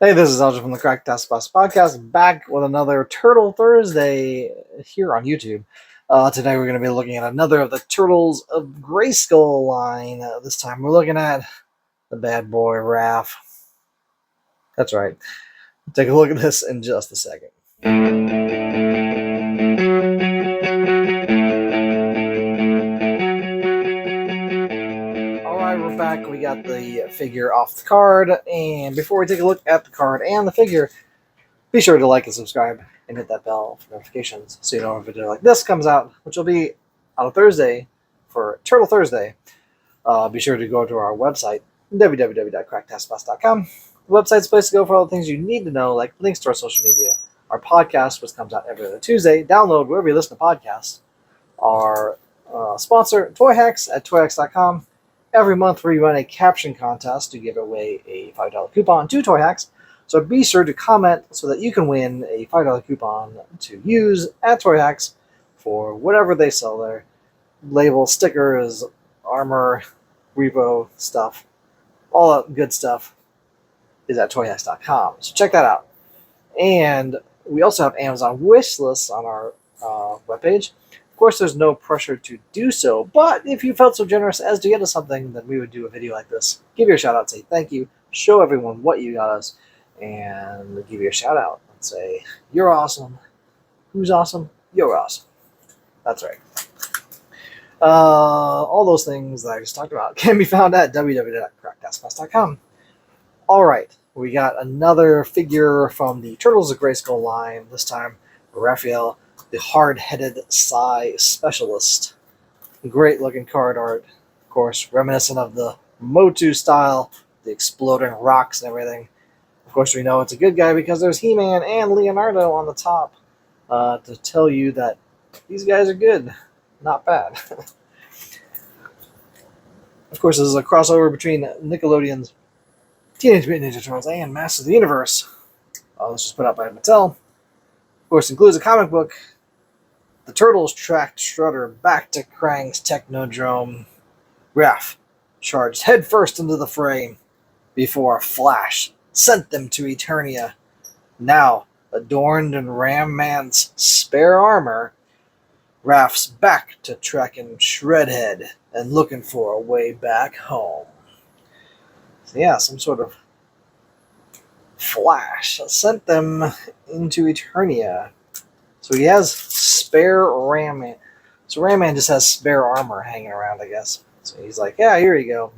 Hey, this is Elgin from the Crack Test Bus Podcast, back with another Turtle Thursday here on YouTube. Today we're going to be looking at another of the Turtles of Grayskull line. This time we're looking at the bad boy Raph. That's right. Take a look at this in just a second. Alright, we're back. We got the figure off the card, and before we take a look at the card and the figure, be sure to like and subscribe and hit that bell for notifications so you know when a video like this comes out, which will be on a Thursday for Turtle Thursday. Be sure to go to our website, www.cracktestbus.com. The website's a place to go for all the things you need to know, like links to our social media, our podcast, which comes out every other Tuesday. Download wherever you listen to podcasts. Our sponsor, Toy Hacks at toyhacks.com. Every month we run a caption contest to give away a $5 coupon to Toy Hacks. So be sure to comment so that you can win a $5 coupon to use at Toy Hacks for whatever they sell there. Labels, stickers, armor, repo stuff, all that good stuff is at toyhacks.com. So check that out. And we also have Amazon wish lists on our webpage. Of course, there's no pressure to do so, but if you felt so generous as to get us something, then we would do a video like this. Give you a shout out, say thank you, show everyone what you got us, and give you a shout out and say, you're awesome. Who's awesome? You're awesome. That's right. All those things that I just talked about can be found at www.cracktestbus.com. All right, we got another figure from the Turtles of Grayskull line, this time Raphael, the hard-headed Psy specialist. Great looking card art, of course, reminiscent of the MOTU style, the exploding rocks and everything. Of course, we know it's a good guy because there's He-Man and Leonardo on the top to tell you that these guys are good, not bad. Of course, this is a crossover between Nickelodeon's Teenage Mutant Ninja Turtles and Masters of the Universe. This was put out by Mattel. Of course, includes a comic book. The Turtles tracked Strutter back to Krang's Technodrome. Raph charged headfirst into the fray before Flash sent them to Eternia. Now, adorned in Ram Man's spare armor, Raph's back to tracking Shredhead and looking for a way back home. So yeah, some sort of Flash sent them into Eternia. So he has spare Ram Man. So Ram Man just has spare armor hanging around, I guess. So he's like, yeah, here you go.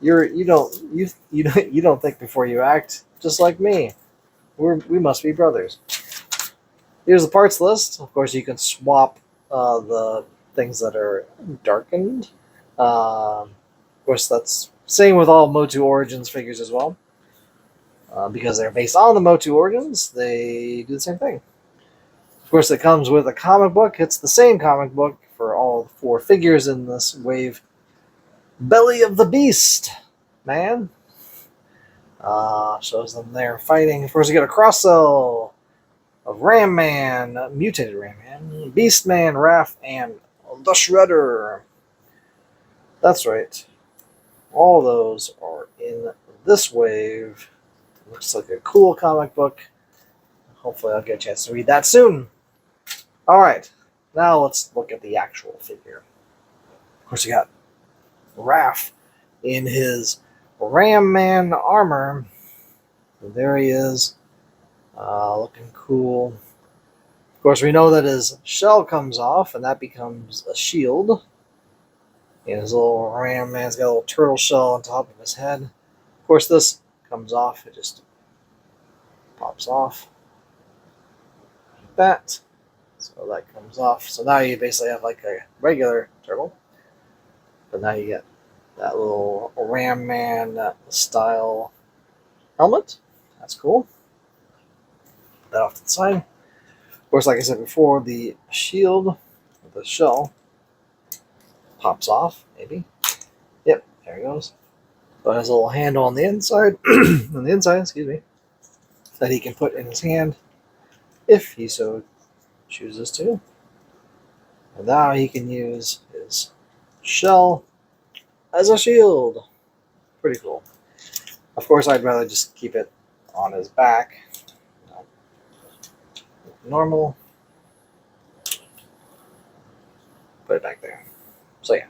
You don't think before you act, just like me. We must be brothers. Here's the parts list. Of course, you can swap the things that are darkened. Of course, that's same with all MOTU Origins figures as well. Because they're based on the MOTU Origins, they do the same thing. Of course, it comes with a comic book. It's the same comic book for all 4 figures in this wave. Belly of the Beast, man. Shows them there fighting. Of course, you get a cross-sell of Ram Man, mutated Ram Man, Beast Man, Raph, and the Shredder. That's right. All those are in this wave. Looks like a cool comic book. Hopefully I'll get a chance to read that soon. Alright, now let's look at the actual figure. Of course, you got Raph in his Ram Man armor. So there he is, looking cool. Of course, we know that his shell comes off, and that becomes a shield. And his little Ram Man's got a little turtle shell on top of his head. Of course, this comes off. It just pops off. Like that. So that comes off. So now you basically have like a regular turtle. But now you get that little Ram Man style helmet. That's cool. Put that off to the side. Of course, like I said before, the shield, the shell, pops off, maybe. Yep, there it goes. So it has a little handle on the inside, excuse me, that he can put in his hand if he so chooses to. And now he can use his shell as a shield. Pretty cool. Of course, I'd rather just keep it on his back. Normal. Put it back there. So yeah,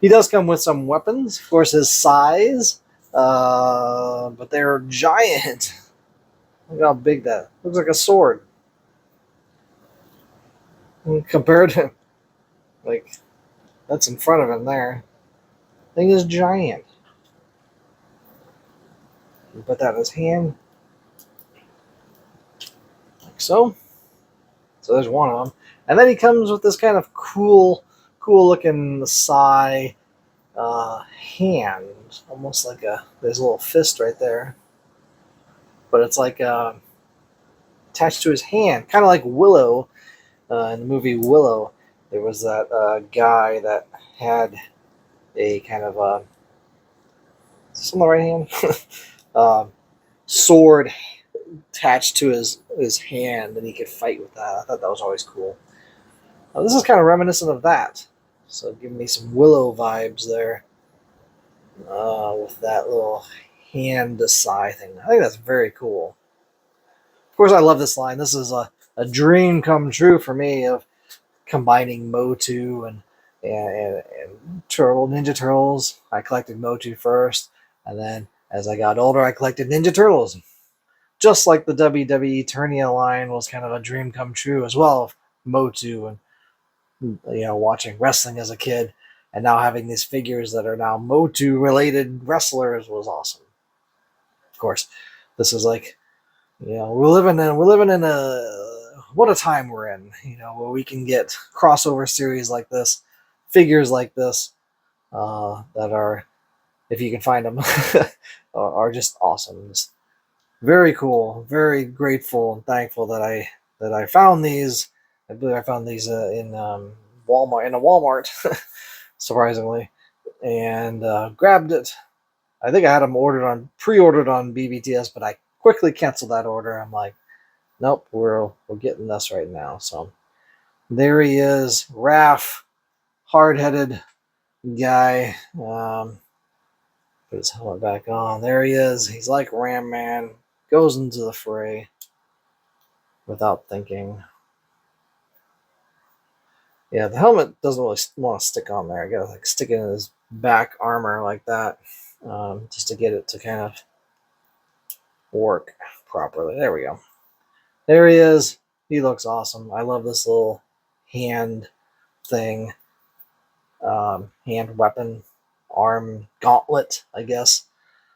he does come with some weapons. Of course, his size, but they're giant. Look how big that looks, like a sword. Compared to, like, that's in front of him there. Thing is giant. You put that in his hand, like so. So there's one of them. And then he comes with this kind of cool looking Psy hand, almost like there's a little fist right there, but it's like attached to his hand, kind of like Willow in the movie Willow. There was that guy that had a kind of is this on the right hand sword attached to his hand, and he could fight with that. I thought that was always cool. This is kind of reminiscent of that, so giving me some Willow vibes there with that little hand Psy thing. I think that's very cool. Of course, I love this line. This is a dream come true for me of combining MOTU and Ninja Turtles. I collected MOTU first, and then as I got older, I collected Ninja Turtles. Just like the WWE Eternia line was kind of a dream come true as well of MOTU, and watching wrestling as a kid, and now having these figures that are now MOTU related wrestlers was awesome. Of course, this is like, we're living in what a time we're in, where we can get crossover series like this, figures like this, that are, if you can find them, are just awesome. Just very cool, very grateful and thankful that I found these. I believe I found these in Walmart, surprisingly, and grabbed it. I think I had them pre-ordered on BBTS, but I quickly canceled that order. I'm like, nope, we're getting this right now. So there he is, Raph, hard-headed guy. Put his helmet back on. There he is. He's like Ram Man. Goes into the fray without thinking. Yeah, the helmet doesn't really want to stick on there. I gotta stick it in his back armor like that, just to get it to kind of work properly. There we go. There he is. He looks awesome. I love this little hand thing, hand weapon, arm gauntlet, I guess.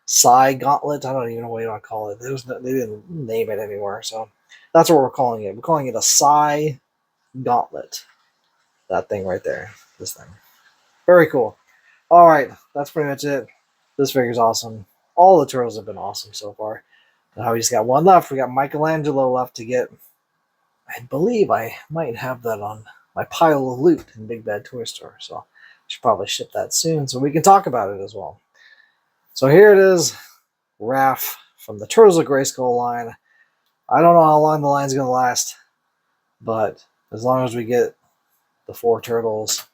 Psy gauntlet. I don't even know what you want to call it. They didn't name it anywhere, so that's what we're calling it. We're calling it a Psy gauntlet. That thing right there. This thing. Very cool. All right, that's pretty much it. This figure's awesome. All the turtles have been awesome so far. Now we just got one left. We got Michelangelo left to get. I believe I might have that on my pile of loot in Big Bad Toy Store, so I should probably ship that soon so we can talk about it as well. So here it is, Raph from the Turtles of Grayskull line. I don't know how long the line's going to last, but as long as we get the 4 turtles,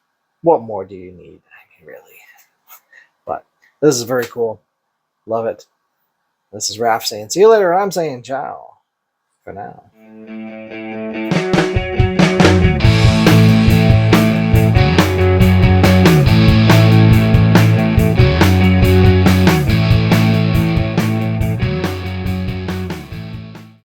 what more do you need? I mean, really. But this is very cool. Love it. This is Raph saying see you later. I'm saying ciao for now.